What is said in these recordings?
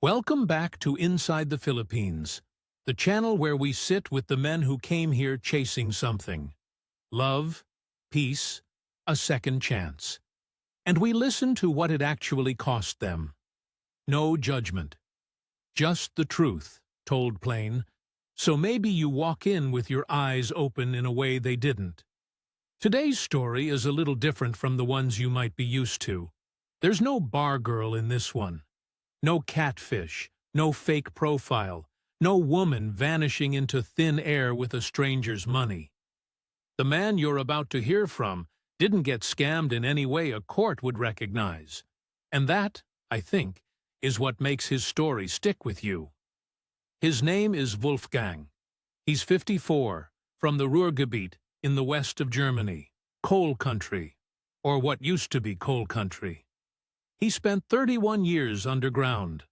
Welcome back to Inside the Philippines, the channel where we sit with the men who came here chasing something. Love, peace, a second chance. And we listen to what it actually cost them. No judgment. Just the truth, told plain. So maybe you walk in with your eyes open in a way they didn't. Today's story is a little different from the ones you might be used to. There's no bar girl in this one. No catfish, no fake profile, no woman vanishing into thin air with a stranger's money. The man you're about to hear from didn't get scammed in any way a court would recognize. And that, I think, is what makes his story stick with you. His name is Wolfgang. He's 54, from the Ruhrgebiet in the west of Germany, coal country, or what used to be coal country. He spent 31 years underground,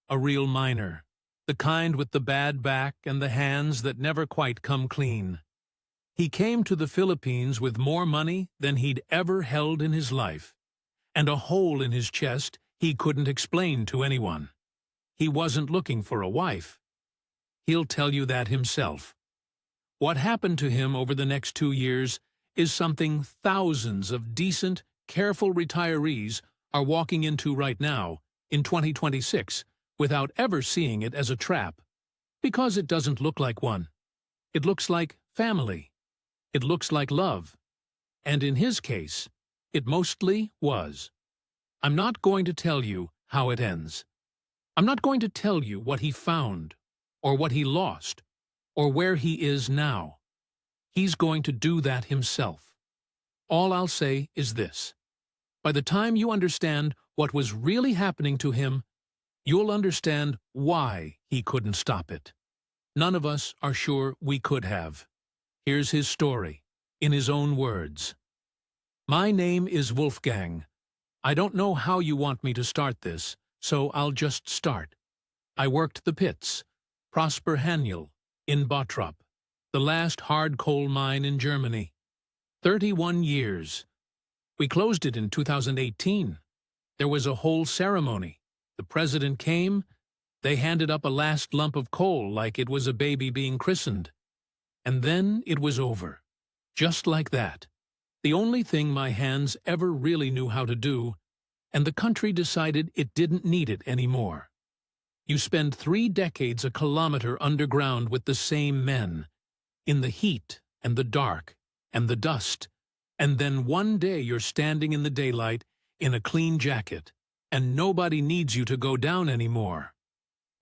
a real miner, the kind with the bad back and the hands that never quite come clean. He came to the Philippines with more money than he'd ever held in his life, and a hole in his chest he couldn't explain to anyone. He wasn't looking for a wife. He'll tell you that himself. What happened to him over the next 2 years is something thousands of decent, careful retirees are walking into right now, in 2026, without ever seeing it as a trap. Because it doesn't look like one. It looks like family. It looks like love. And in his case, it mostly was. I'm not going to tell you how it ends. I'm not going to tell you what he found, or what he lost, or where he is now. He's going to do that himself. All I'll say is this. By the time you understand what was really happening to him, you'll understand why he couldn't stop it. None of us are sure we could have. Here's his story, in his own words. My name is Wolfgang. I don't know how you want me to start this, so I'll just start. I worked the pits, Prosper Haniel, in Bottrop, the last hard coal mine in Germany. 31 years. We closed it in 2018. There was a whole ceremony. The president came. They handed up a last lump of coal like it was a baby being christened. And then it was over. Just like that. The only thing my hands ever really knew how to do, and the country decided it didn't need it anymore. You spend 3 decades a kilometer underground with the same men, in the heat and the dark and the dust, and then one day you're standing in the daylight in a clean jacket, and nobody needs you to go down anymore.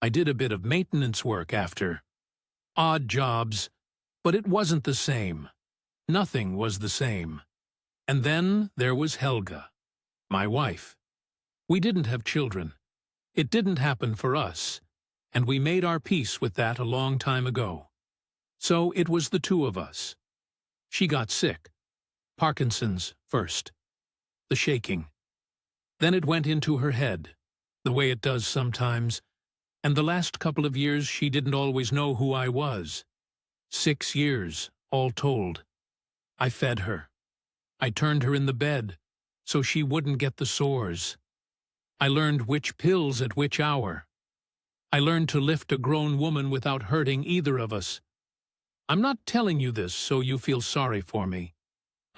I did a bit of maintenance work after. Odd jobs, but it wasn't the same. Nothing was the same. And then there was Helga, my wife. We didn't have children. It didn't happen for us, and we made our peace with that a long time ago. So it was the two of us. She got sick. Parkinson's first. The shaking. Then it went into her head, the way it does sometimes, and the last couple of years she didn't always know who I was. 6 years, all told. I fed her. I turned her in the bed, so she wouldn't get the sores. I learned which pills at which hour. I learned to lift a grown woman without hurting either of us. I'm not telling you this so you feel sorry for me.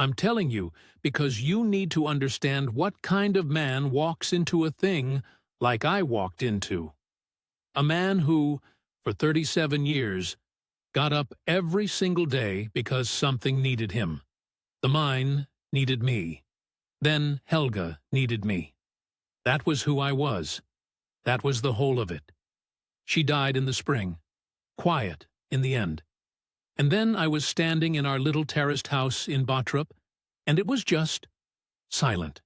I'm telling you because you need to understand what kind of man walks into a thing like I walked into. A man who, for 37 years, got up every single day because something needed him. The mine needed me. Then Helga needed me. That was who I was. That was the whole of it. She died in the spring. Quiet, in the end. And then I was standing in our little terraced house in Bottrop, and it was just silent.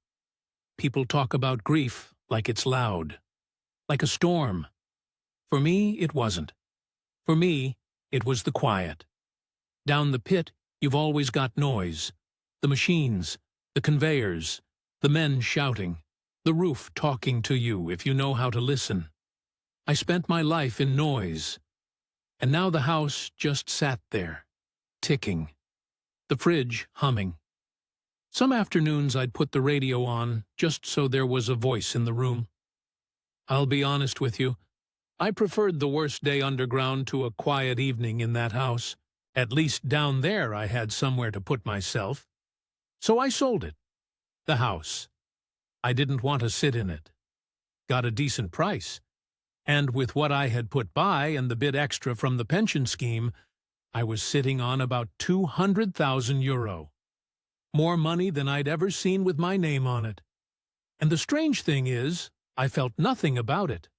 People talk about grief like it's loud, like a storm. For me, it wasn't. For me, it was the quiet. Down the pit, you've always got noise. The machines, the conveyors, the men shouting, the roof talking to you if you know how to listen. I spent my life in noise. And now the house just sat there, ticking. The fridge humming. Some afternoons I'd put the radio on just so there was a voice in the room. I'll be honest with you, I preferred the worst day underground to a quiet evening in that house. At least down there I had somewhere to put myself. So I sold it. The house. I didn't want to sit in it. Got a decent price. And with what I had put by and the bit extra from the pension scheme, I was sitting on about €200,000. More money than I'd ever seen with my name on it. And the strange thing is, I felt nothing about it.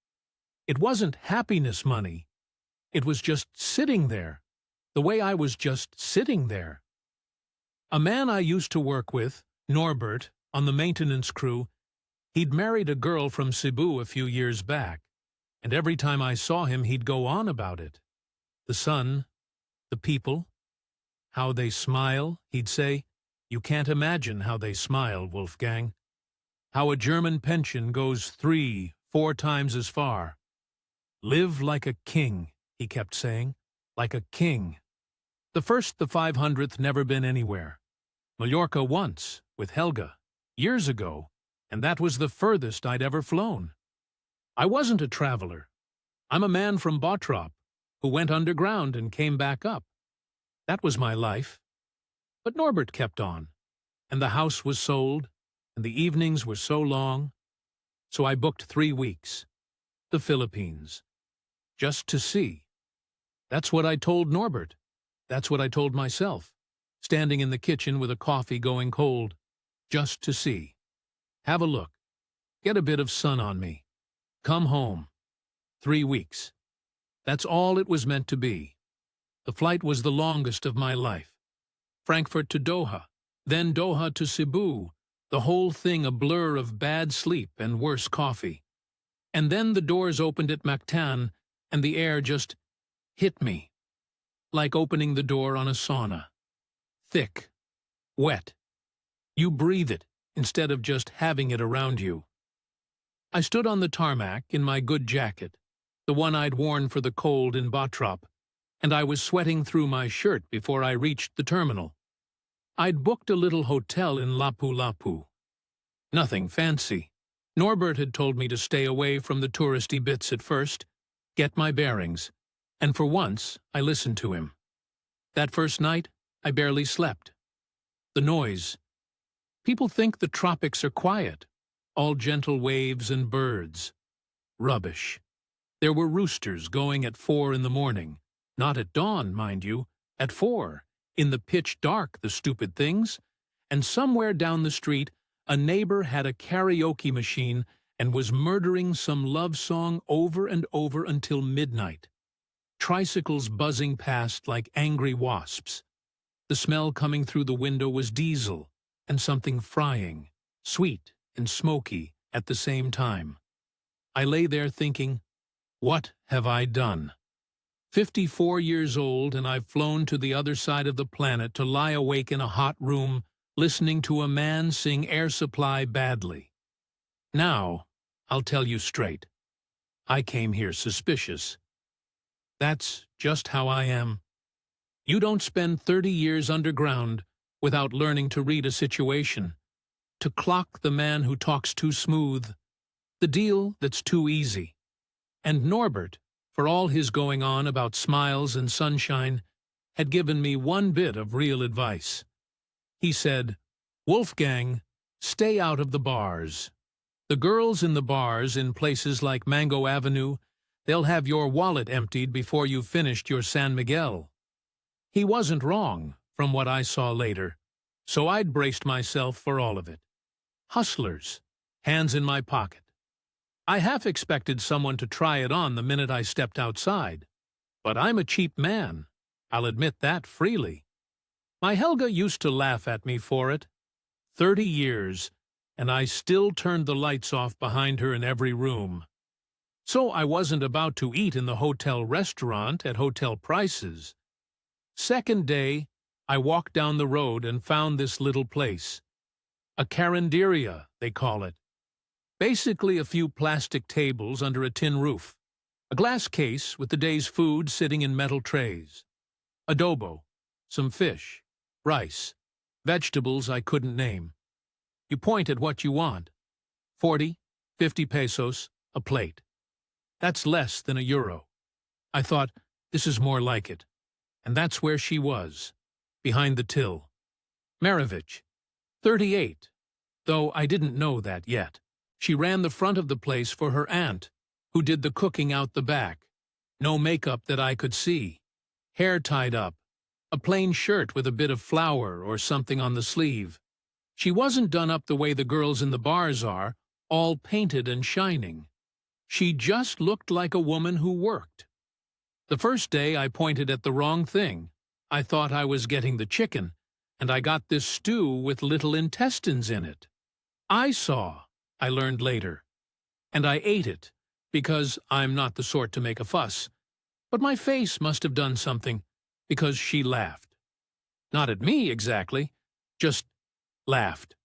It wasn't happiness money. It was just sitting there, the way I was just sitting there. A man I used to work with, Norbert, on the maintenance crew, he'd married a girl from Cebu a few years back, and every time I saw him he'd go on about it. The sun, the people, how they smile, he'd say. You can't imagine how they smile, Wolfgang. How a German pension goes 3, 4 times as far. Live like a king, he kept saying, like a king. The 500th never been anywhere. Mallorca once, with Helga, years ago, and that was the furthest I'd ever flown. I wasn't a traveler. I'm a man from Bottrop, who went underground and came back up. That was my life. But Norbert kept on, and the house was sold, and the evenings were so long. So I booked 3 weeks. The Philippines. Just to see. That's what I told Norbert. That's what I told myself, standing in the kitchen with a coffee going cold. Just to see. Have a look. Get a bit of sun on me. Come home. 3 weeks. That's all it was meant to be. The flight was the longest of my life. Frankfurt to Doha, then Doha to Cebu, the whole thing a blur of bad sleep and worse coffee. And then the doors opened at Mactan, and the air just hit me, like opening the door on a sauna. Thick, wet. You breathe it instead of just having it around you. I stood on the tarmac in my good jacket, the one I'd worn for the cold in Bottrop, and I was sweating through my shirt before I reached the terminal. I'd booked a little hotel in Lapu-Lapu. Nothing fancy. Norbert had told me to stay away from the touristy bits at first, get my bearings, and for once I listened to him. That first night, I barely slept. The noise. People think the tropics are quiet, all gentle waves and birds. Rubbish. There were roosters going at 4 in the morning, not at dawn, mind you, at 4, in the pitch dark, the stupid things, and somewhere down the street a neighbor had a karaoke machine and was murdering some love song over and over until midnight. Tricycles buzzing past like angry wasps. The smell coming through the window was diesel and something frying, sweet and smoky at the same time. I lay there thinking, what have I done? 54 years old, and I've flown to the other side of the planet to lie awake in a hot room listening to a man sing Air Supply badly. Now, I'll tell you straight. I came here suspicious. That's just how I am. You don't spend 30 years underground without learning to read a situation, to clock the man who talks too smooth, the deal that's too easy. And Norbert, for all his going on about smiles and sunshine, had given me one bit of real advice. He said, Wolfgang, stay out of the bars. The girls in the bars in places like Mango Avenue, they'll have your wallet emptied before you've finished your San Miguel. He wasn't wrong, from what I saw later, so I'd braced myself for all of it. Hustlers, hands in my pocket. I half expected someone to try it on the minute I stepped outside. But I'm a cheap man. I'll admit that freely. My Helga used to laugh at me for it. 30 years, and I still turned the lights off behind her in every room. So I wasn't about to eat in the hotel restaurant at hotel prices. Second day, I walked down the road and found this little place. A carinderia, they call it. Basically a few plastic tables under a tin roof. A glass case with the day's food sitting in metal trays. Adobo, some fish, rice, vegetables I couldn't name. You point at what you want. 40, 50 pesos a plate. That's less than €1. I thought, this is more like it. And that's where she was, behind the till. Maravich, 38, though I didn't know that yet. She ran the front of the place for her aunt, who did the cooking out the back. No makeup that I could see. Hair tied up. A plain shirt with a bit of flour or something on the sleeve. She wasn't done up the way the girls in the bars are, all painted and shining. She just looked like a woman who worked. The first day I pointed at the wrong thing. I thought I was getting the chicken, and I got this stew with little intestines in it. I learned later. And I ate it, because I'm not the sort to make a fuss. But my face must have done something, because she laughed. Not at me exactly, just laughed,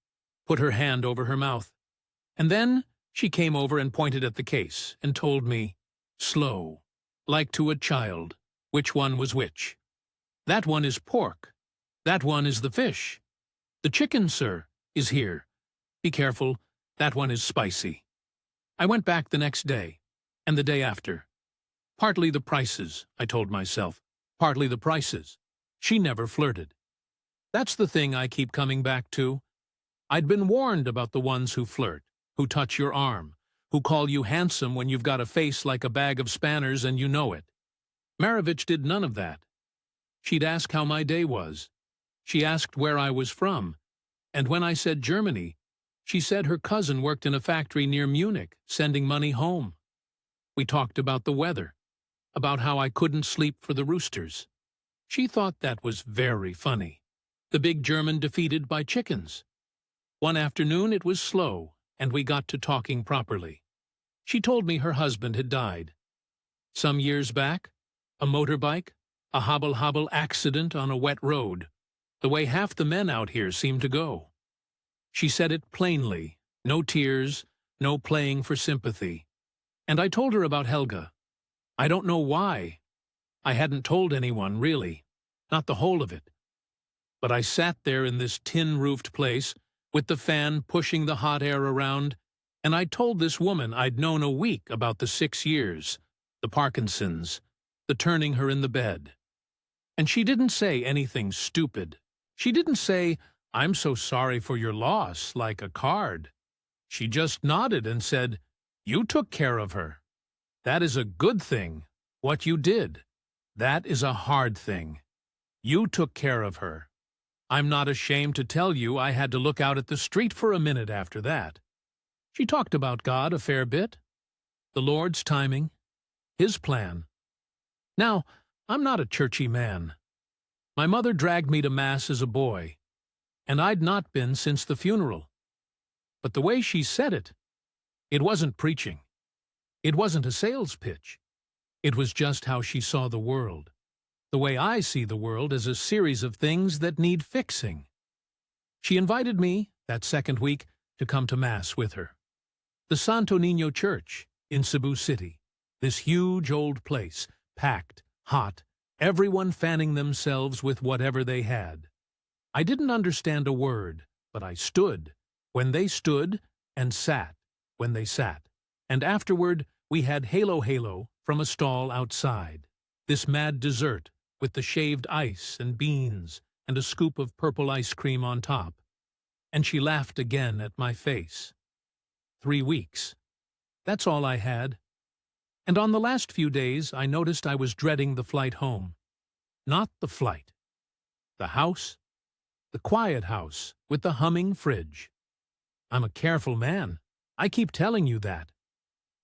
put her hand over her mouth. And then she came over and pointed at the case and told me, slow, like to a child, which one was which. That one is pork. That one is the fish. The chicken, sir, is here. Be careful, that one is spicy. I went back the next day, and the day after. Partly the prices, I told myself. Partly the prices. She never flirted. That's the thing I keep coming back to. I'd been warned about the ones who flirt, who touch your arm, who call you handsome when you've got a face like a bag of spanners and you know it. Maravich did none of that. She'd ask how my day was. She asked where I was from, and when I said Germany, she said her cousin worked in a factory near Munich, sending money home. We talked about the weather, about how I couldn't sleep for the roosters. She thought that was very funny. The big German defeated by chickens. One afternoon it was slow, and we got to talking properly. She told me her husband had died. Some years back, a motorbike, a hobble-hobble accident on a wet road, the way half the men out here seem to go. She said it plainly, no tears, no playing for sympathy. And I told her about Helga. I don't know why. I hadn't told anyone, really, not the whole of it. But I sat there in this tin-roofed place, with the fan pushing the hot air around, and I told this woman I'd known a week about the 6 years, the Parkinson's, the turning her in the bed. And she didn't say anything stupid. She didn't say, I'm so sorry for your loss, like a card. She just nodded and said, you took care of her. That is a good thing, what you did. That is a hard thing. You took care of her. I'm not ashamed to tell you I had to look out at the street for a minute after that. She talked about God a fair bit. The Lord's timing. His plan. Now, I'm not a churchy man. My mother dragged me to Mass as a boy, and I'd not been since the funeral. But the way she said it, it wasn't preaching. It wasn't a sales pitch. It was just how she saw the world. The way I see the world as a series of things that need fixing. She invited me, that second week, to come to Mass with her. The Santo Niño Church in Cebu City, this huge old place, packed, hot, everyone fanning themselves with whatever they had. I didn't understand a word, but I stood when they stood and sat when they sat. And afterward, we had halo from a stall outside, this mad dessert with the shaved ice and beans and a scoop of purple ice cream on top. And she laughed again at my face. 3 weeks. That's all I had. And on the last few days, I noticed I was dreading the flight home. Not the flight. The house. The quiet house with the humming fridge. I'm a careful man. I keep telling you that.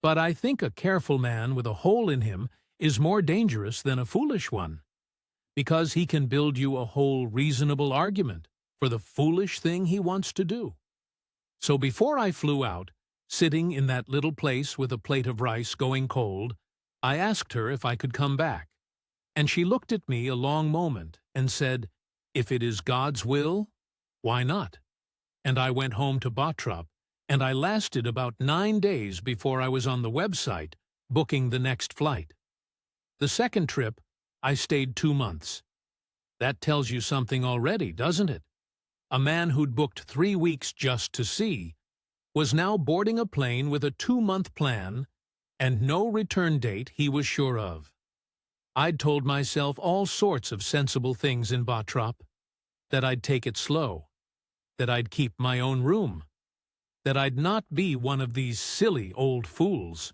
But I think a careful man with a hole in him is more dangerous than a foolish one, because he can build you a whole reasonable argument for the foolish thing he wants to do. So before I flew out, sitting in that little place with a plate of rice going cold, I asked her if I could come back. And she looked at me a long moment and said, if it is God's will, why not? And I went home to Bottrop, and I lasted about 9 days before I was on the website, booking the next flight. The second trip, I stayed 2 months. That tells you something already, doesn't it? A man who'd booked 3 weeks just to see was now boarding a plane with a 2-month plan and no return date he was sure of. I'd told myself all sorts of sensible things in Bottrop, that I'd take it slow, that I'd keep my own room, that I'd not be one of these silly old fools.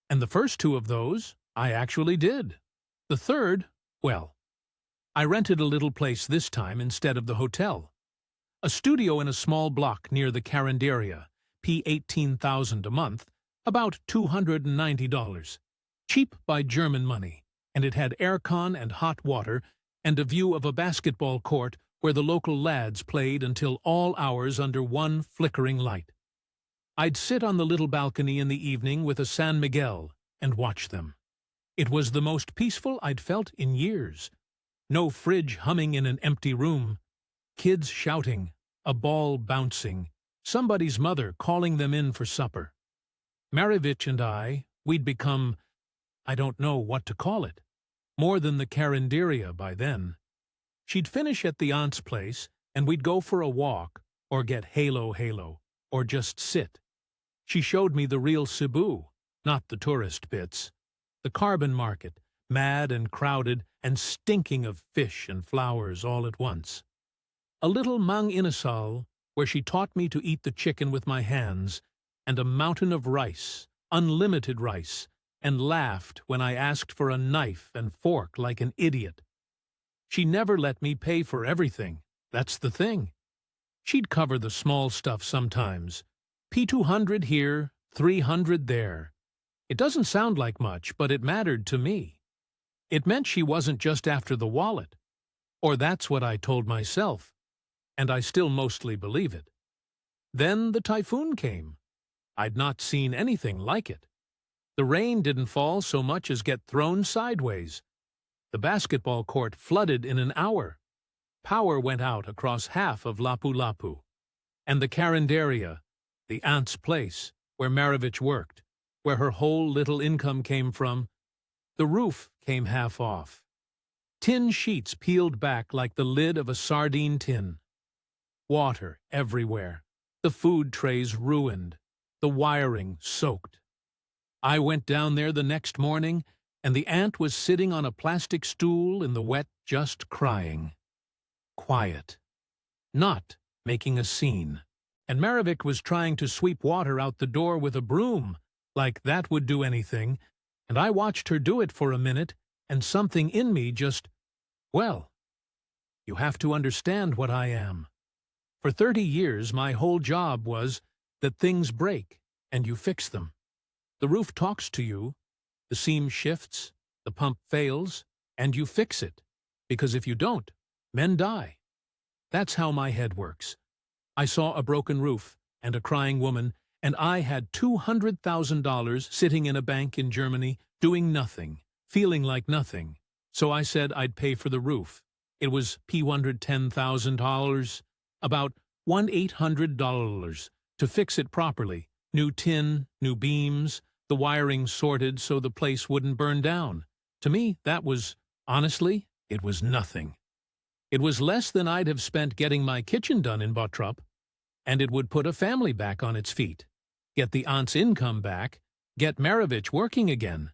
And the first two of those I actually did. The third, well, I rented a little place this time instead of the hotel. A studio in a small block near the Carinderia, P 18,000 a month, about $290. Cheap by German money, and it had aircon and hot water and a view of a basketball court where the local lads played until all hours under one flickering light. I'd sit on the little balcony in the evening with a San Miguel and watch them. It was the most peaceful I'd felt in years. No fridge humming in an empty room, kids shouting, a ball bouncing, somebody's mother calling them in for supper. Marevich and we'd become, I don't know what to call it, more than the Carinderia by then. She'd finish at the aunt's place, and we'd go for a walk, or get halo, or just sit. She showed me the real Cebu, not the tourist bits. The carbon market, mad and crowded and stinking of fish and flowers all at once. A little Mang Inasal, where she taught me to eat the chicken with my hands, and a mountain of rice, unlimited rice, and laughed when I asked for a knife and fork like an idiot. She never let me pay for everything, that's the thing. She'd cover the small stuff sometimes. P200 here, 300 there. It doesn't sound like much, but it mattered to me. It meant she wasn't just after the wallet. Or that's what I told myself, and I still mostly believe it. Then the typhoon came. I'd not seen anything like it. The rain didn't fall so much as get thrown sideways. The basketball court flooded in an hour. Power went out across half of Lapu-Lapu. And the Carinderia, the aunt's place, where Marevich worked, where her whole little income came from, the roof came half off. Tin sheets peeled back like the lid of a sardine tin. Water everywhere. The food trays ruined. The wiring soaked. I went down there the next morning, and the aunt was sitting on a plastic stool in the wet, just crying. Quiet. Not making a scene. And Marevich was trying to sweep water out the door with a broom, like that would do anything, and I watched her do it for a minute, and something in me just, well, you have to understand what I am. For 30 years, my whole job was that things break, and you fix them. The roof talks to you, the seam shifts, the pump fails, and you fix it, because if you don't, men die. That's how my head works. I saw a broken roof and a crying woman, and I had $200,000 sitting in a bank in Germany, doing nothing, feeling like nothing. So I said I'd pay for the roof. It was $110,000, about $1,800, to fix it properly. New tin, new beams, the wiring sorted so the place wouldn't burn down. To me, that was, honestly, it was nothing. It was less than I'd have spent getting my kitchen done in Bottrop, and it would put a family back on its feet, get the aunt's income back, get Marevich working again.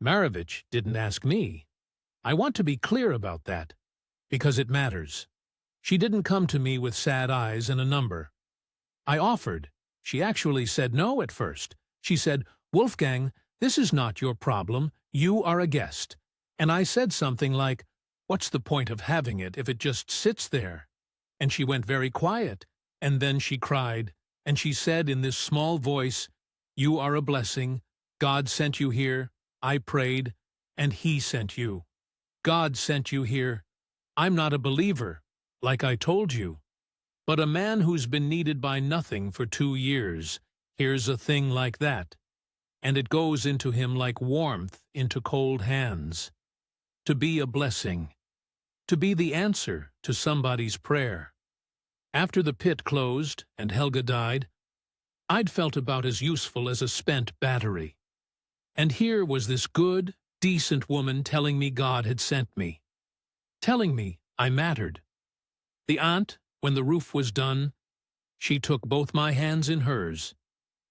Marevich didn't ask me. I want to be clear about that, because it matters. She didn't come to me with sad eyes and a number. I offered. She actually said no at first. She said, "Wolfgang, this is not your problem. You are a guest." And I said something like, "What's the point of having it if it just sits there?" And she went very quiet, and then she cried, and she said in this small voice, "You are a blessing. God sent you here. I prayed, and He sent you. God sent you here. I'm not a believer, like I told you. But a man who's been needed by nothing for 2 years hears a thing like that, and it goes into him like warmth into cold hands. To be a blessing. To be the answer to somebody's prayer. After the pit closed and Helga died, I'd felt about as useful as a spent battery. And here was this good, decent woman telling me God had sent me. Telling me I mattered. The aunt, when the roof was done, she took both my hands in hers,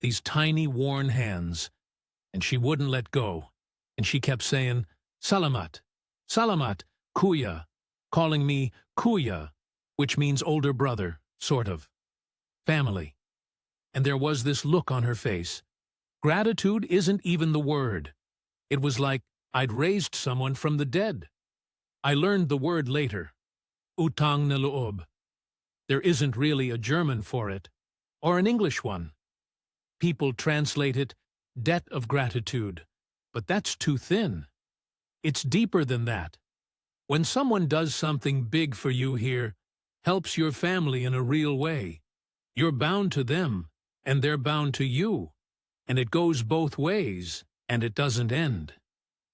these tiny worn hands, and she wouldn't let go, and she kept saying, Salamat, Salamat, Kuya, calling me Kuya, which means older brother, sort of. Family. And there was this look on her face. Gratitude isn't even the word. It was like I'd raised someone from the dead. I learned the word later, utang na loob. There isn't really a German for it, or an English one. People translate it debt of gratitude, but that's too thin. It's deeper than that. When someone does something big for you here, helps your family in a real way, you're bound to them, and they're bound to you, and it goes both ways, and it doesn't end.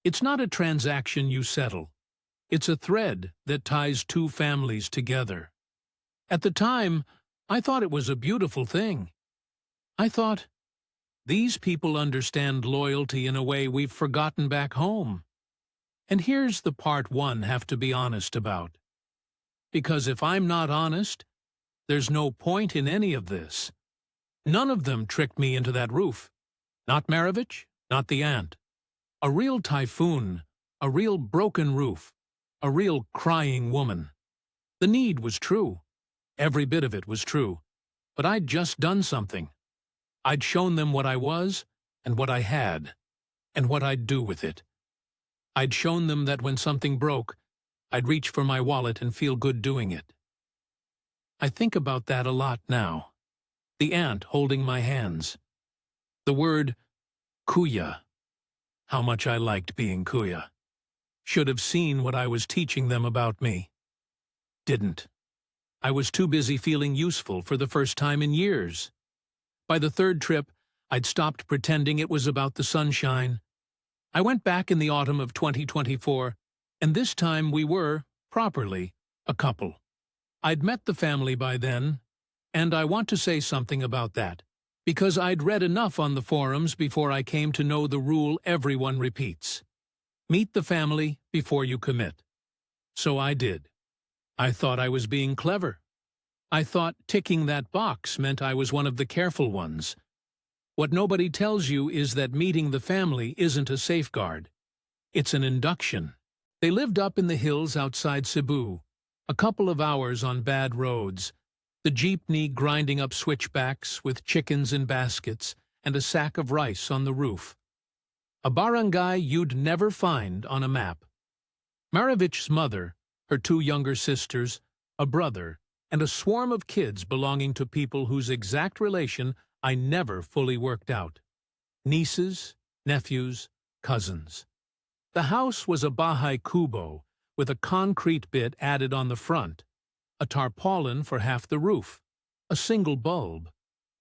It's not a transaction you settle. It's a thread that ties two families together. At the time, I thought it was a beautiful thing. I thought, these people understand loyalty in a way we've forgotten back home. And here's the part one have to be honest about. Because if I'm not honest, there's no point in any of this. None of them tricked me into that roof. Not Maravich, not the aunt. A real typhoon, a real broken roof, a real crying woman. The need was true. Every bit of it was true. But I'd just done something. I'd shown them what I was, and what I had, and what I'd do with it. I'd shown them that when something broke, I'd reach for my wallet and feel good doing it. I think about that a lot now. The aunt holding my hands. The word Kuya. How much I liked being Kuya. Should have seen what I was teaching them about me. Didn't. I was too busy feeling useful for the first time in years. By the third trip, I'd stopped pretending it was about the sunshine. I went back in the autumn of 2024, and this time we were, properly, a couple. I'd met the family by then, and I want to say something about that, because I'd read enough on the forums before I came to know the rule everyone repeats. Meet the family before you commit. So I did. I thought I was being clever. I thought ticking that box meant I was one of the careful ones. What nobody tells you is that meeting the family isn't a safeguard. It's an induction. They lived up in the hills outside Cebu, a couple of hours on bad roads, the jeepney grinding up switchbacks with chickens in baskets and a sack of rice on the roof. A barangay you'd never find on a map. Maravich's mother, her two younger sisters, a brother, and a swarm of kids belonging to people whose exact relation I never fully worked out. Nieces, nephews, cousins. The house was a bahay kubo with a concrete bit added on the front, a tarpaulin for half the roof, a single bulb,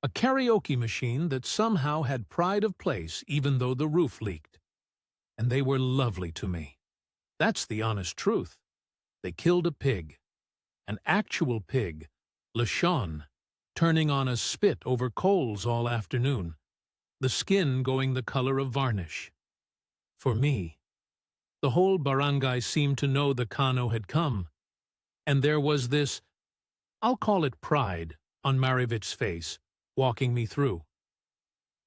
a karaoke machine that somehow had pride of place even though the roof leaked. And they were lovely to me. That's the honest truth. They killed a pig. An actual pig, lechon, turning on a spit over coals all afternoon, the skin going the color of varnish. For me, the whole barangay seemed to know the Kano had come, and there was this, I'll call it pride, on Maravich's face, walking me through.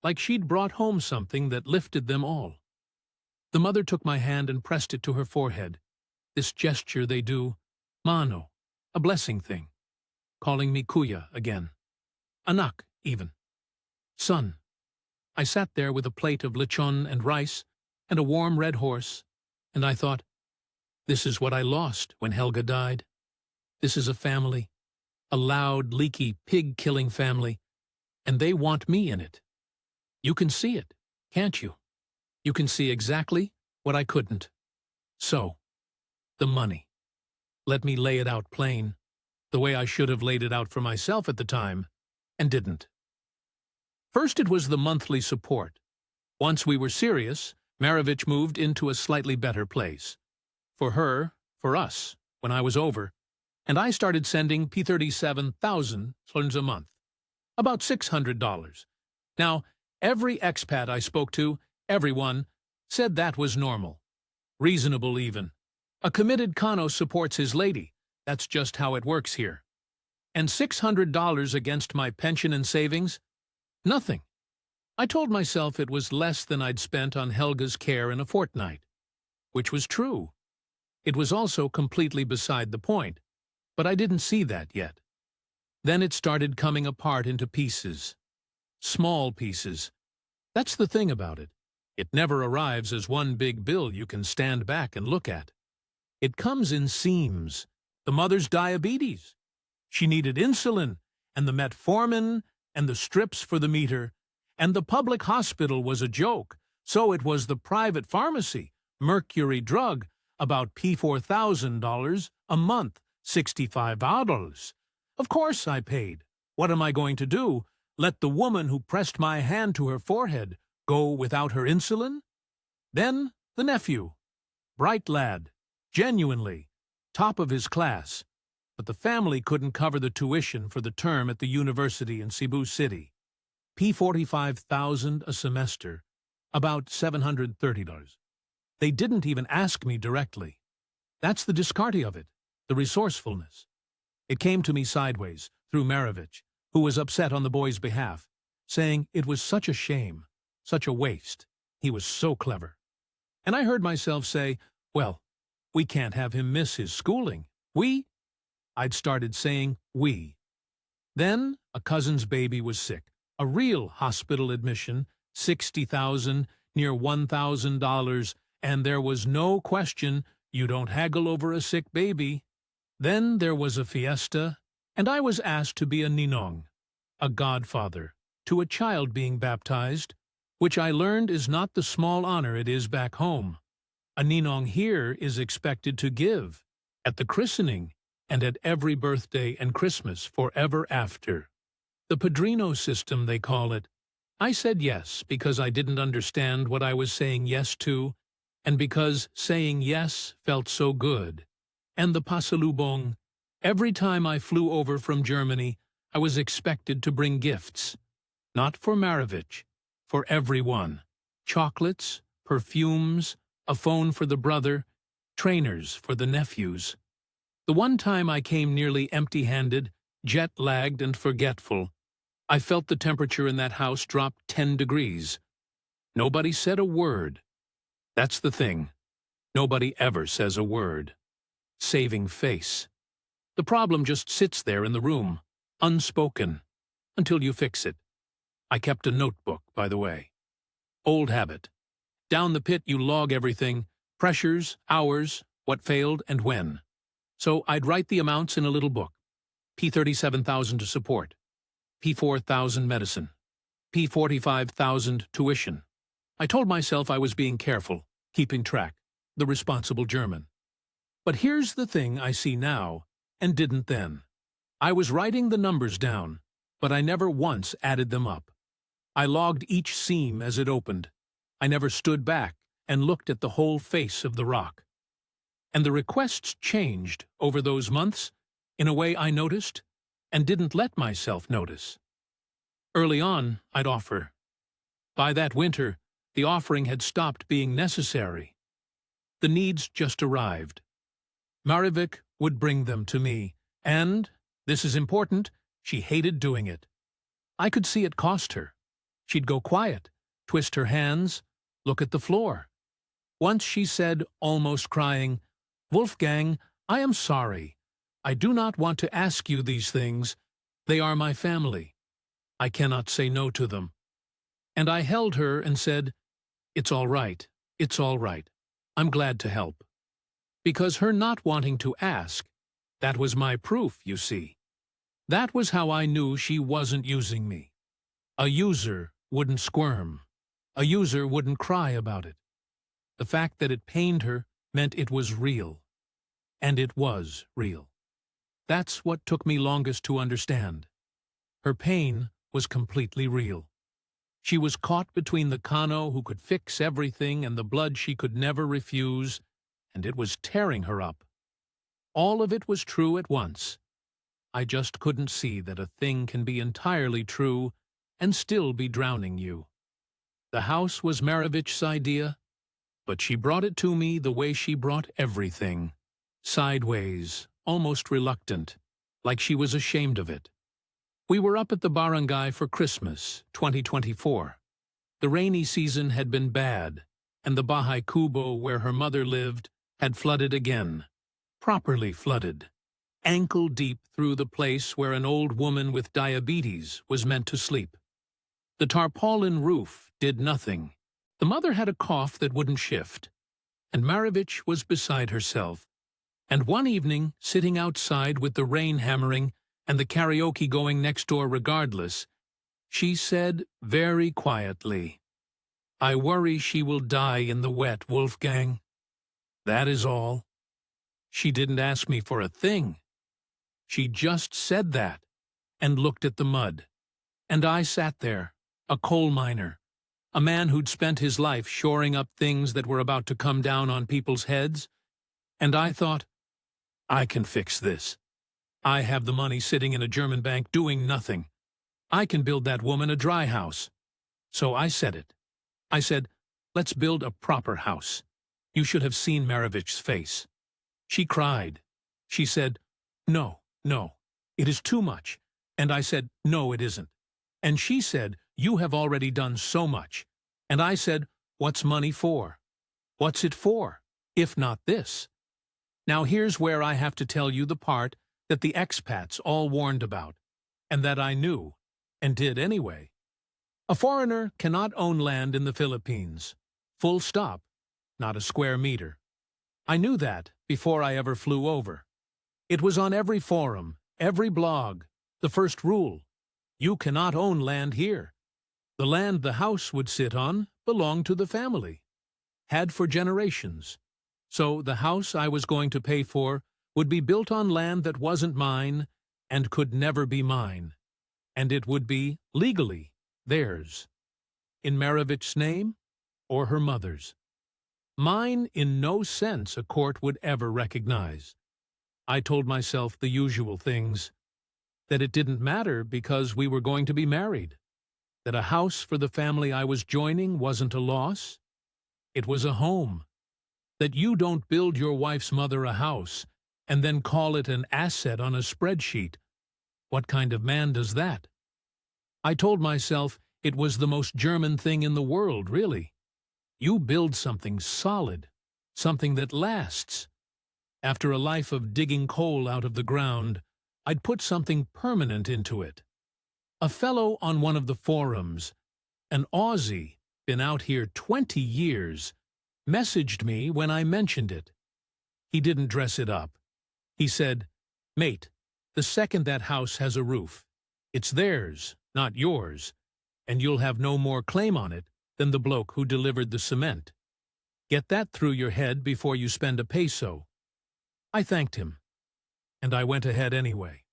Like she'd brought home something that lifted them all. The mother took my hand and pressed it to her forehead, this gesture they do, mano, a blessing thing, calling me Kuya again. Anak, even. Son. I sat there with a plate of lechon and rice and a warm red horse, and I thought, this is what I lost when Helga died. This is a family, a loud, leaky, pig-killing family, and they want me in it. You can see it, can't you? You can see exactly what I couldn't. So, the money. Let me lay it out plain, the way I should have laid it out for myself at the time, and didn't. First it was the monthly support. Once we were serious, Maravich moved into a slightly better place. For her, for us, when I was over, and I started sending P37,000 florins a month, about $600. Now, every expat I spoke to, everyone, said that was normal. Reasonable even. A committed Kano supports his lady. That's just how it works here. And $600 against my pension and savings? Nothing. I told myself it was less than I'd spent on Helga's care in a fortnight, which was true. It was also completely beside the point, but I didn't see that yet. Then it started coming apart into pieces. Small pieces. That's the thing about it. It never arrives as one big bill you can stand back and look at. It comes in seams. The mother's diabetes. She needed insulin, and the metformin, and the strips for the meter, and the public hospital was a joke, so it was the private pharmacy, Mercury Drug, about $4,000 a month, $65. Of course I paid. What am I going to do? Let the woman who pressed my hand to her forehead go without her insulin? Then the nephew. Bright lad. Genuinely. Top of his class. But the family couldn't cover the tuition for the term at the university in Cebu City. $45,000 a semester. About $730. They didn't even ask me directly. That's the discardie of it, the resourcefulness. It came to me sideways, through Maravich, who was upset on the boy's behalf, saying it was such a shame, such a waste. He was so clever. And I heard myself say, well, we can't have him miss his schooling. I'd started saying we. Then a cousin's baby was sick. A real hospital admission, $60,000, near $1,000, and there was no question you don't haggle over a sick baby. Then there was a fiesta, and I was asked to be a ninong, a godfather, to a child being baptized, which I learned is not the small honor it is back home. A ninong here is expected to give, at the christening, and at every birthday and Christmas forever after. The padrino system, they call it. I said yes because I didn't understand what I was saying yes to, and because saying yes felt so good. And the pasalubong. Every time I flew over from Germany, I was expected to bring gifts. Not for Maravich, for everyone. Chocolates, perfumes, a phone for the brother, trainers for the nephews. The one time I came nearly empty-handed, jet-lagged and forgetful, I felt the temperature in that house drop 10 degrees. Nobody said a word. That's the thing. Nobody ever says a word. Saving face. The problem just sits there in the room, unspoken, until you fix it. I kept a notebook, by the way. Old habit. Down the pit you log everything, pressures, hours, what failed, and when. So I'd write the amounts in a little book. P37,000 to support. P4,000 medicine. P45,000 tuition. I told myself I was being careful, keeping track, the responsible German. But here's the thing I see now, and didn't then. I was writing the numbers down, but I never once added them up. I logged each seam as it opened. I never stood back and looked at the whole face of the rock. And the requests changed over those months in a way I noticed and didn't let myself notice. Early on, I'd offer. By that winter, the offering had stopped being necessary. The needs just arrived. Maravich would bring them to me, and, this is important, she hated doing it. I could see it cost her. She'd go quiet, twist her hands, look at the floor. Once she said, almost crying, "Wolfgang, I am sorry. I do not want to ask you these things. They are my family. I cannot say no to them." And I held her and said, "It's all right. It's all right. I'm glad to help." Because her not wanting to ask, that was my proof, you see. That was how I knew she wasn't using me. A user wouldn't squirm. A user wouldn't cry about it. The fact that it pained her meant it was real. And it was real. That's what took me longest to understand. Her pain was completely real. She was caught between the Kano who could fix everything and the blood she could never refuse, and it was tearing her up. All of it was true at once. I just couldn't see that a thing can be entirely true and still be drowning you. The house was Maravich's idea, but she brought it to me the way she brought everything. Sideways, almost reluctant, like she was ashamed of it. We were up at the barangay for Christmas, 2024. The rainy season had been bad, and the Bahay Kubo where her mother lived had flooded again. Properly flooded. Ankle-deep through the place where an old woman with diabetes was meant to sleep. The tarpaulin roof did nothing. The mother had a cough that wouldn't shift. And Maravich was beside herself. And one evening, sitting outside with the rain hammering and the karaoke going next door regardless, she said very quietly, "I worry she will die in the wet, Wolfgang. That is all." She didn't ask me for a thing. She just said that and looked at the mud. And I sat there, a coal miner, a man who'd spent his life shoring up things that were about to come down on people's heads, and I thought, I can fix this. I have the money sitting in a German bank doing nothing. I can build that woman a dry house. So I said it. I said, let's build a proper house. You should have seen Maravich's face. She cried. She said, no, it is too much. And I said, no, it isn't. And she said, you have already done so much. And I said, what's money for? What's it for, if not this? Now here's where I have to tell you the part that the expats all warned about, and that I knew, and did anyway. A foreigner cannot own land in the Philippines. Full stop. Not a square meter. I knew that before I ever flew over. It was on every forum, every blog, the first rule. You cannot own land here. The land the house would sit on belonged to the family. Had for generations. So the house I was going to pay for would be built on land that wasn't mine and could never be mine. And it would be, legally, theirs. In Maravich's name or her mother's. Mine in no sense a court would ever recognize. I told myself the usual things. That it didn't matter because we were going to be married. That a house for the family I was joining wasn't a loss. It was a home. That you don't build your wife's mother a house and then call it an asset on a spreadsheet. What kind of man does that? I told myself it was the most German thing in the world, really. You build something solid, something that lasts. After a life of digging coal out of the ground, I'd put something permanent into it. A fellow on one of the forums, an Aussie, been out here 20 years, messaged me when I mentioned it. He didn't dress it up. He said, "Mate, the second that house has a roof, it's theirs, not yours, and you'll have no more claim on it than the bloke who delivered the cement. Get that through your head before you spend a peso." I thanked him, and I went ahead anyway.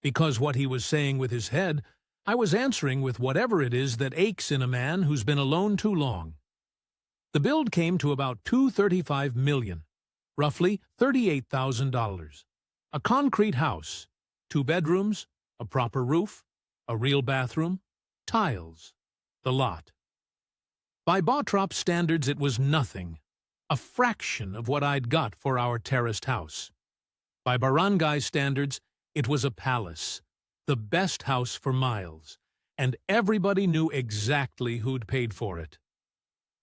Because what he was saying with his head, I was answering with whatever it is that aches in a man who's been alone too long. The build came to about $235 million, roughly $38,000. A concrete house, 2 bedrooms, a proper roof, a real bathroom, tiles, the lot. By Bottrop standards it was nothing, a fraction of what I'd got for our terraced house. By barangay standards, it was a palace, the best house for miles, and everybody knew exactly who'd paid for it.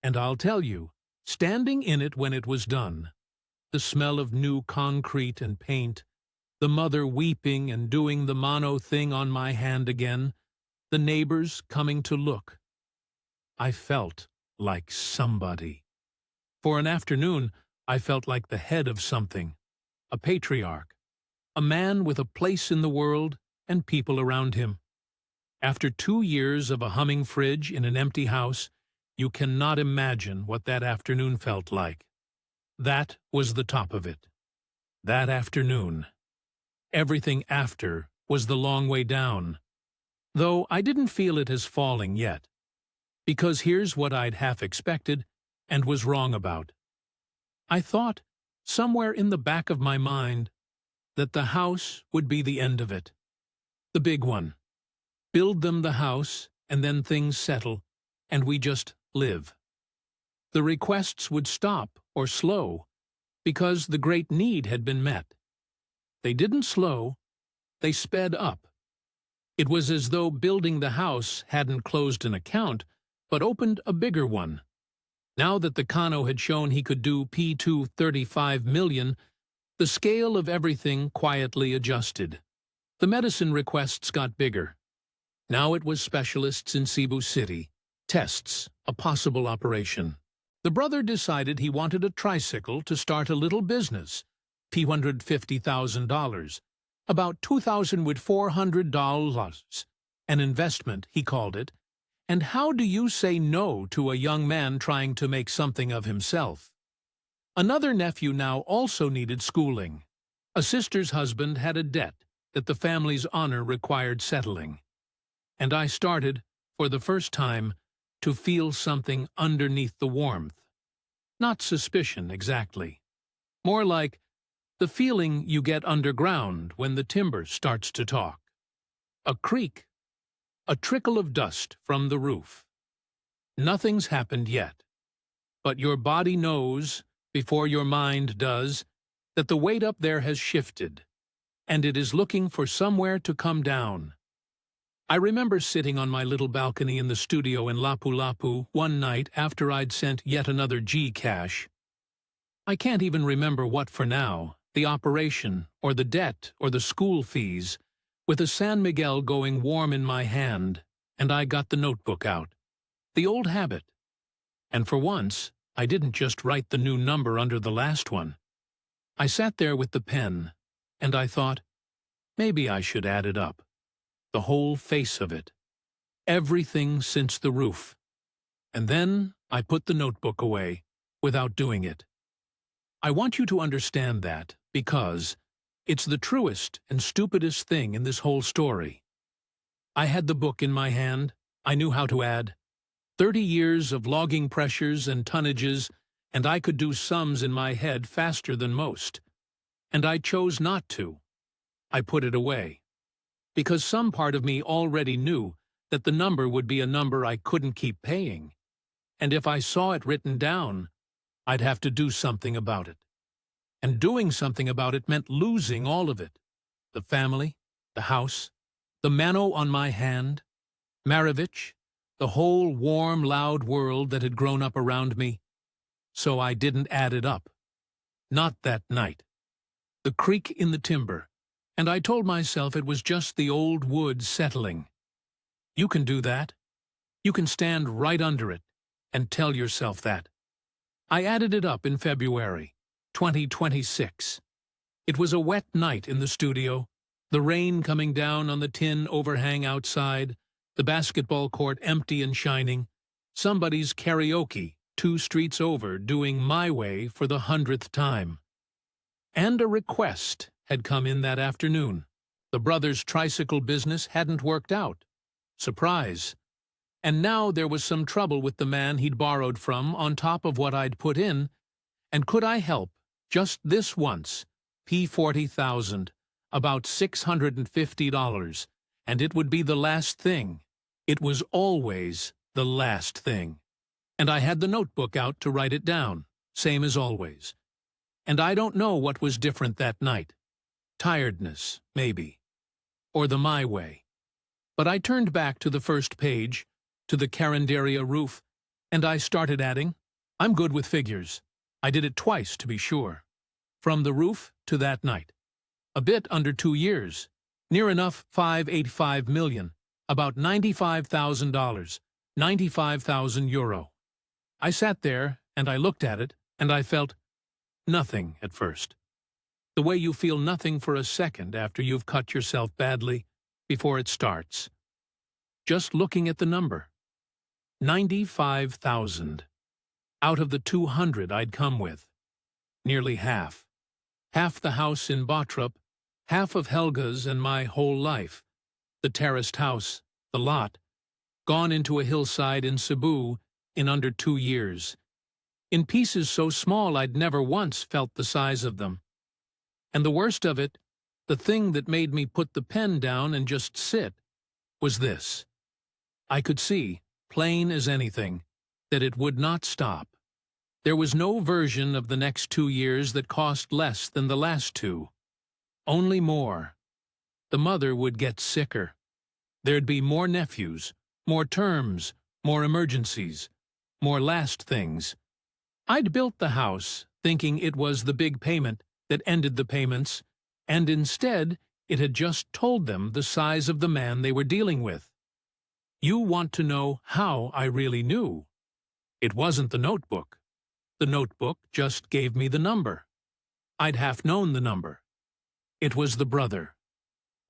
And I'll tell you, standing in it when it was done, the smell of new concrete and paint, the mother weeping and doing the mano thing on my hand again, the neighbors coming to look. I felt like somebody. For an afternoon, I felt like the head of something, a patriarch, a man with a place in the world and people around him. After 2 years of a humming fridge in an empty house, you cannot imagine what that afternoon felt like. That was the top of it. That afternoon. Everything after was the long way down. Though I didn't feel it as falling yet. Because here's what I'd half expected and was wrong about. I thought, somewhere in the back of my mind, that the house would be the end of it. The big one. Build them the house, and then things settle, and we just live. The requests would stop or slow, because the great need had been met. They didn't slow, they sped up. It was as though building the house hadn't closed an account, but opened a bigger one. Now that the Kano had shown he could do P2 35 million, the scale of everything quietly adjusted. The medicine requests got bigger. Now it was specialists in Cebu City, tests, a possible operation. The brother decided he wanted a tricycle to start a little business, $250,000, about $2,400, an investment, he called it. And how do you say no to a young man trying to make something of himself? Another nephew now also needed schooling. A sister's husband had a debt that the family's honor required settling. And I started, for the first time, to feel something underneath the warmth. Not suspicion, exactly. More like the feeling you get underground when the timber starts to talk. A creak. A trickle of dust from the roof. Nothing's happened yet. But your body knows, before your mind does, that the weight up there has shifted, and it is looking for somewhere to come down. I remember sitting on my little balcony in the studio in Lapu-Lapu one night after I'd sent yet another Gcash. I can't even remember what for now, the operation, or the debt, or the school fees, with a San Miguel going warm in my hand, and I got the notebook out. The old habit. And for once, I didn't just write the new number under the last one. I sat there with the pen, and I thought, maybe I should add it up. The whole face of it. Everything since the roof. And then I put the notebook away, without doing it. I want you to understand that, because it's the truest and stupidest thing in this whole story. I had the book in my hand. I knew how to add. 30 years of logging pressures and tonnages, and I could do sums in my head faster than most. And I chose not to. I put it away. Because some part of me already knew that the number would be a number I couldn't keep paying. And if I saw it written down, I'd have to do something about it. And doing something about it meant losing all of it. The family, the house, the mano on my hand, Maravich, the whole warm, loud world that had grown up around me. So I didn't add it up. Not that night. The creak in the timber, and I told myself it was just the old wood settling. You can do that. You can stand right under it and tell yourself that. I added it up in February, 2026. It was a wet night in the studio, the rain coming down on the tin overhang outside, the basketball court empty and shining, somebody's karaoke 2 streets over doing My Way for the 100th time. And a request had come in that afternoon. The brothers' tricycle business hadn't worked out. Surprise. And now there was some trouble with the man he'd borrowed from on top of what I'd put in, and could I help, just this once, P40,000, about $650, and it would be the last thing. It was always the last thing. And I had the notebook out to write it down, same as always. And I don't know what was different that night. Tiredness, maybe. Or the My Way. But I turned back to the first page, to the Carinderia roof, and I started adding. I'm good with figures. I did it twice, to be sure. From the roof to that night. A bit under 2 years. Near enough 585 million. About $95,000. 95,000 euro. I sat there, and I looked at it, and I felt nothing at first. The way you feel nothing for a second after you've cut yourself badly before it starts. Just looking at the number. 95,000. Out of the 200 I'd come with. Nearly half. Half the house in Bottrup, half of Helga's and my whole life. The terraced house, the lot, gone into a hillside in Cebu in under 2 years. In pieces so small I'd never once felt the size of them. And the worst of it, the thing that made me put the pen down and just sit, was this. I could see, plain as anything, that it would not stop. There was no version of the next 2 years that cost less than the last 2. Only more. The mother would get sicker. There'd be more nephews, more terms, more emergencies, more last things. I'd built the house, thinking it was the big payment that ended the payments, and instead it had just told them the size of the man they were dealing with. You want to know how I really knew? It wasn't the notebook. The notebook just gave me the number. I'd half known the number. It was the brother.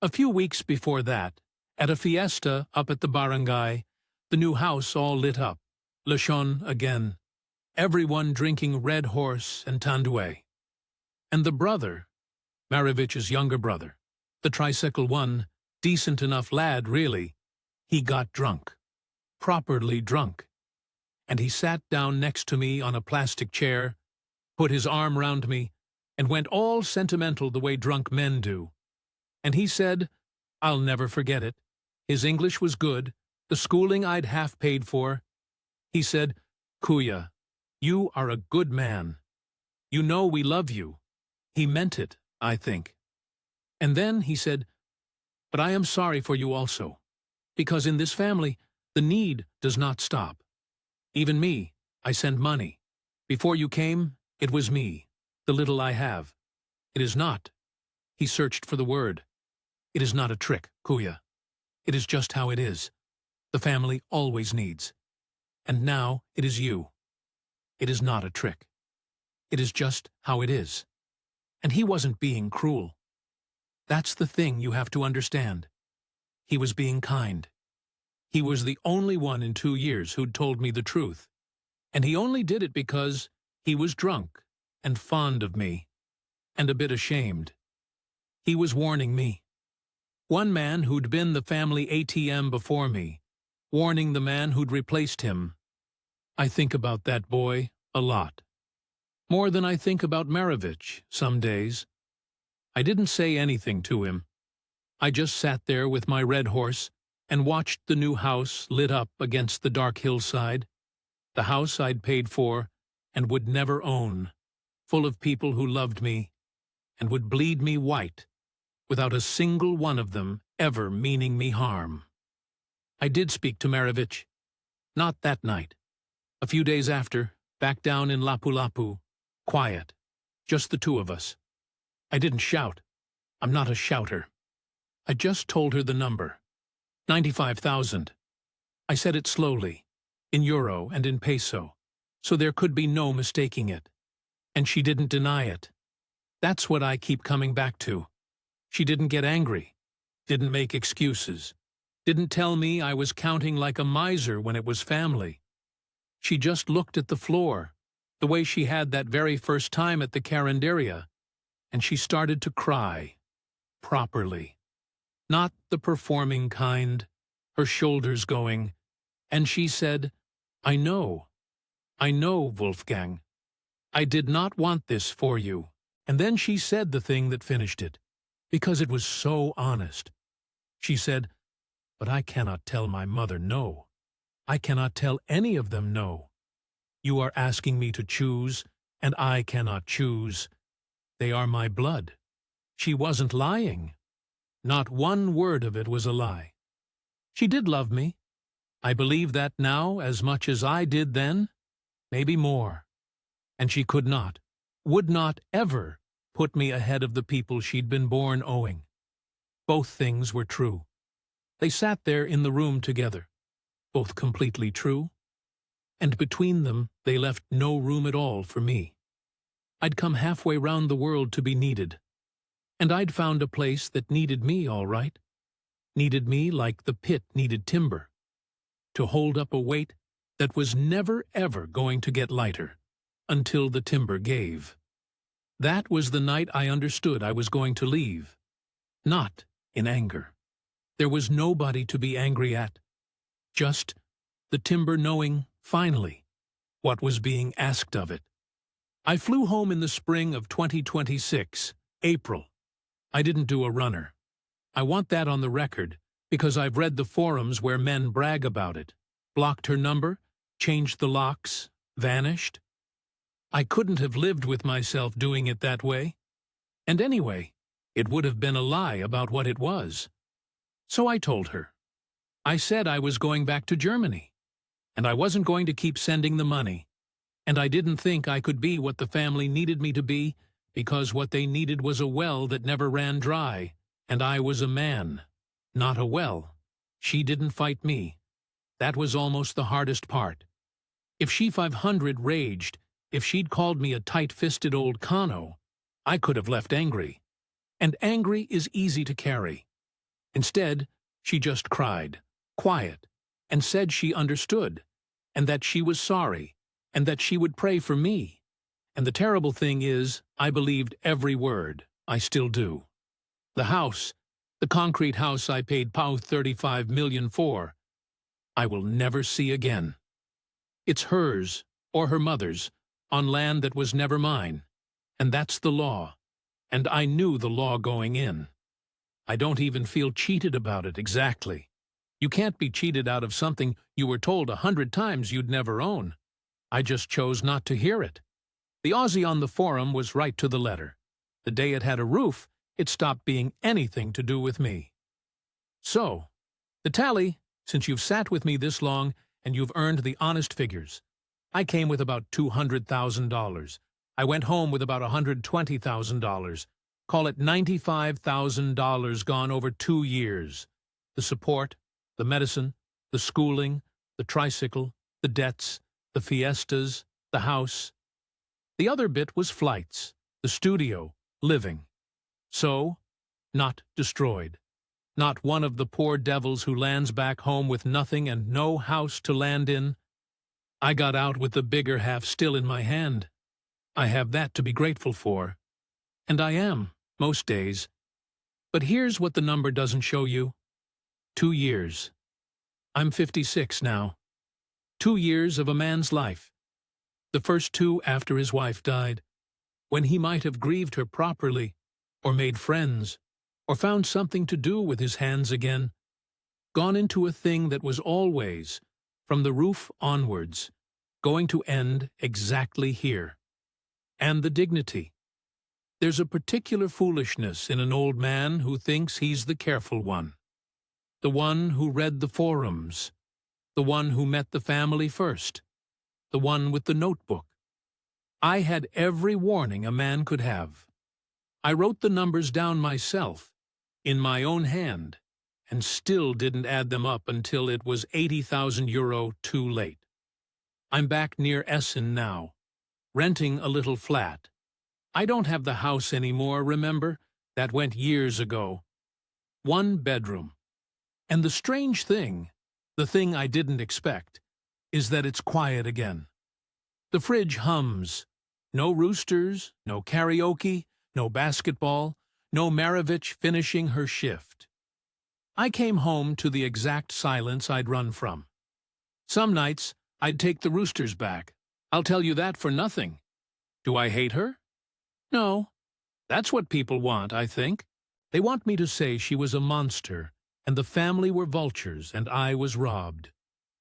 A few weeks before that, at a fiesta up at the barangay, the new house all lit up, Lechon again, everyone drinking Red Horse and Tanduay. And the brother, Maravic's younger brother, the tricycle one, decent enough lad really, he got drunk, properly drunk. And he sat down next to me on a plastic chair, put his arm round me, and went all sentimental the way drunk men do. And he said, I'll never forget it. His English was good, the schooling I'd half paid for. He said, Kuya, you are a good man. You know we love you. He meant it, I think. And then he said, but I am sorry for you also, because in this family the need does not stop. Even me, I send money. Before you came, it was me, the little I have. It is not. He searched for the word. It is not a trick, Kuya. It is just how it is. The family always needs. And now it is you. It is not a trick. It is just how it is. And he wasn't being cruel. That's the thing you have to understand. He was being kind. He was the only one in 2 years who'd told me the truth. And he only did it because he was drunk and fond of me, and a bit ashamed. He was warning me. One man who'd been the family ATM before me, warning the man who'd replaced him. I think about that boy a lot. More than I think about Maravich some days. I didn't say anything to him. I just sat there with my Red Horse and watched the new house lit up against the dark hillside, the house I'd paid for and would never own, full of people who loved me and would bleed me white, without a single one of them ever meaning me harm. I did speak to Maravich. Not that night. A few days after, back down in Lapu-Lapu, quiet, just the two of us. I didn't shout. I'm not a shouter. I just told her the number. 95,000. I said it slowly, in euro and in peso, so there could be no mistaking it. And she didn't deny it. That's what I keep coming back to. She didn't get angry, didn't make excuses, didn't tell me I was counting like a miser when it was family. She just looked at the floor, the way she had that very first time at the Carinderia, and she started to cry, properly. Not the performing kind, her shoulders going, and she said, I know, Wolfgang. I did not want this for you. And then she said the thing that finished it, because it was so honest. She said, but I cannot tell my mother no. I cannot tell any of them no. You are asking me to choose, and I cannot choose. They are my blood. She wasn't lying. Not one word of it was a lie. She did love me. I believe that now as much as I did then, maybe more. And she could not, would not ever put me ahead of the people she'd been born owing. Both things were true. They sat there in the room together, both completely true. And between them they left no room at all for me. I'd come halfway round the world to be needed. And I'd found a place that needed me all right. Needed me like the pit needed timber. To hold up a weight that was never ever going to get lighter, until the timber gave. That was the night I understood I was going to leave. Not in anger. There was nobody to be angry at. Just the timber knowing, finally, what was being asked of it. I flew home in the spring of 2026, April. I didn't do a runner. I want that on the record, because I've read the forums where men brag about it. Blocked her number, changed the locks, vanished. I couldn't have lived with myself doing it that way. And anyway, it would have been a lie about what it was. So I told her. I said I was going back to Germany. and I wasn't going to keep sending the money. And I didn't think I could be what the family needed me to be, because what they needed was a well that never ran dry, and I was a man, not a well. She didn't fight me. That was almost the hardest part. If She 500 raged, if she'd called me a tight-fisted old Kano, I could have left angry. And angry is easy to carry. Instead, she just cried, quiet, and said she understood, and that she was sorry, and that she would pray for me. And the terrible thing is, I believed every word. I still do. The house, the concrete house I paid Pau 35 million for, I will never see again. It's hers, or her mother's, on land that was never mine. And that's the law. And I knew the law going in. I don't even feel cheated about it exactly. You can't be cheated out of something you were told 100 times you'd never own. I just chose not to hear it. The Aussie on the forum was right to the letter. The day it had a roof, it stopped being anything to do with me. So, the tally, since you've sat with me this long and you've earned the honest figures. I came with about $200,000. I went home with about $120,000. Call it $95,000 gone over 2 years. The support, the medicine, the schooling, the tricycle, the debts, the fiestas, the house. The other bit was flights, the studio, living. So, not destroyed. Not one of the poor devils who lands back home with nothing and no house to land in. I got out with the bigger half still in my hand. I have that to be grateful for. And I am, most days. But here's what the number doesn't show you. 2 years. I'm 56 now. 2 years of a man's life. The first 2 after his wife died, when he might have grieved her properly, or made friends, or found something to do with his hands again. Gone into a thing that was always, from the roof onwards, going to end exactly here. And the dignity. There's a particular foolishness in an old man who thinks he's the careful one. The one who read the forums. The one who met the family first. The one with the notebook. I had every warning a man could have. I wrote the numbers down myself, in my own hand, and still didn't add them up until it was €80,000 too late. I'm back near Essen now, renting a little flat. I don't have the house anymore, remember? That went years ago. 1 bedroom. And the strange thing, the thing I didn't expect, is that it's quiet again. The fridge hums. No roosters, no karaoke, no basketball, no Maravich finishing her shift. I came home to the exact silence I'd run from. Some nights, I'd take the roosters back. I'll tell you that for nothing. Do I hate her? No. That's what people want, I think. They want me to say she was a monster, and the family were vultures, and I was robbed.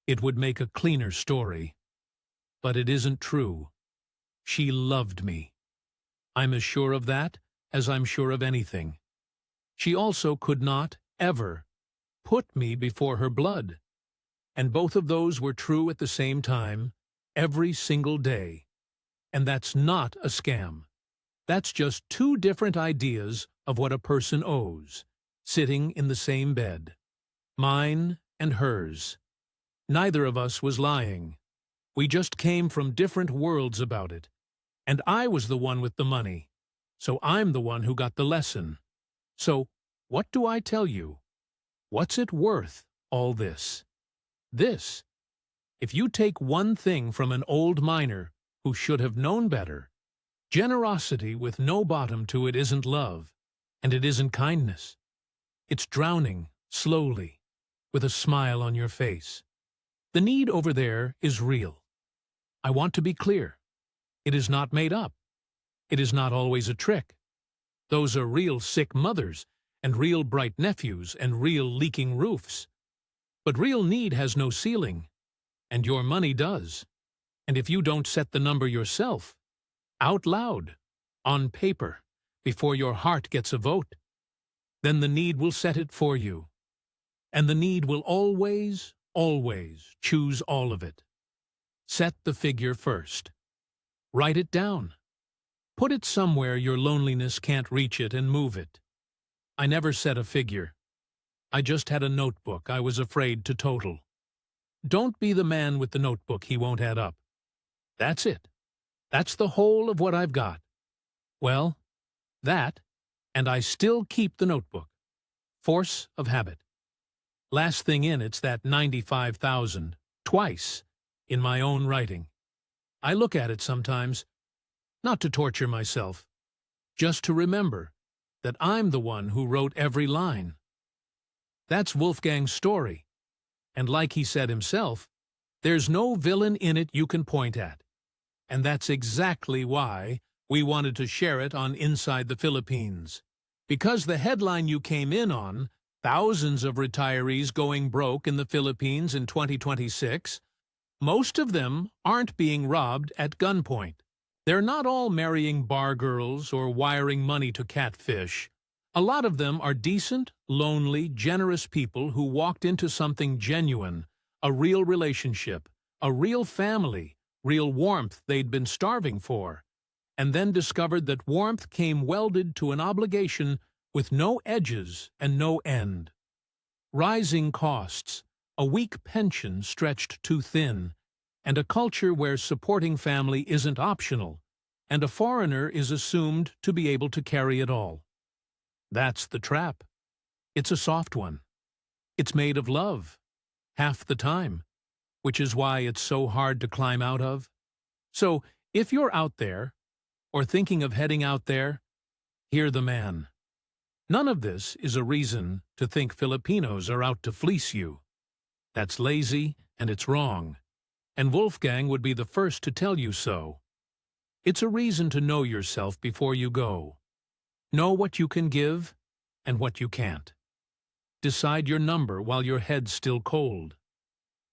It would make a cleaner story. But it isn't true. She loved me. I'm as sure of that as I'm sure of anything. She also could not, ever, put me before her blood. And both of those were true at the same time, every single day. And that's not a scam. That's just 2 different ideas of what a person owes, sitting in the same bed. Mine and hers. Neither of us was lying. We just came from different worlds about it. And I was the one with the money. So I'm the one who got the lesson. So, what do I tell you? What's it worth, all this? This. If you take one thing from an old miner who should have known better, generosity with no bottom to it isn't love, and it isn't kindness. It's drowning, slowly, with a smile on your face. The need over there is real. I want to be clear. It is not made up. It is not always a trick. Those are real sick mothers, and real bright nephews, and real leaking roofs. But real need has no ceiling, and your money does. And if you don't set the number yourself, out loud, on paper, before your heart gets a vote, then the need will set it for you. And the need will always, always choose all of it. Set the figure first. Write it down. Put it somewhere your loneliness can't reach it and move it. I never set a figure. I just had a notebook I was afraid to total. Don't be the man with the notebook he won't add up. That's it. That's the whole of what I've got. Well, that, and I still keep the notebook. Force of habit. Last thing in it's that 95,000, twice, in my own writing. I look at it sometimes, not to torture myself, just to remember that I'm the one who wrote every line. That's Wolfgang's story, and like he said himself, there's no villain in it you can point at. And that's exactly why we wanted to share it on Inside the Philippines. Because the headline you came in on, thousands of retirees going broke in the Philippines in 2026, most of them aren't being robbed at gunpoint. They're not all marrying bar girls or wiring money to catfish. A lot of them are decent, lonely, generous people who walked into something genuine, a real relationship, a real family, real warmth they'd been starving for, and then discovered that warmth came welded to an obligation with no edges and no end. Rising costs, a weak pension stretched too thin, and a culture where supporting family isn't optional, and a foreigner is assumed to be able to carry it all. That's the trap. It's a soft one. It's made of love, half the time, which is why it's so hard to climb out of. So, if you're out there, or thinking of heading out there, hear the man. None of this is a reason to think Filipinos are out to fleece you. That's lazy and it's wrong, and Wolfgang would be the first to tell you so. It's a reason to know yourself before you go. Know what you can give and what you can't. Decide your number while your head's still cold.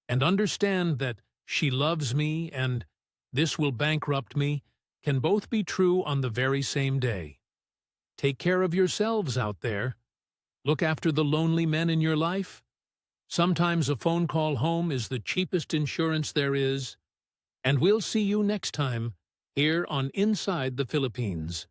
And understand that "she loves me" and "this will bankrupt me" can both be true on the very same day. Take care of yourselves out there. Look after the lonely men in your life. Sometimes a phone call home is the cheapest insurance there is. And we'll see you next time here on Inside the Philippines.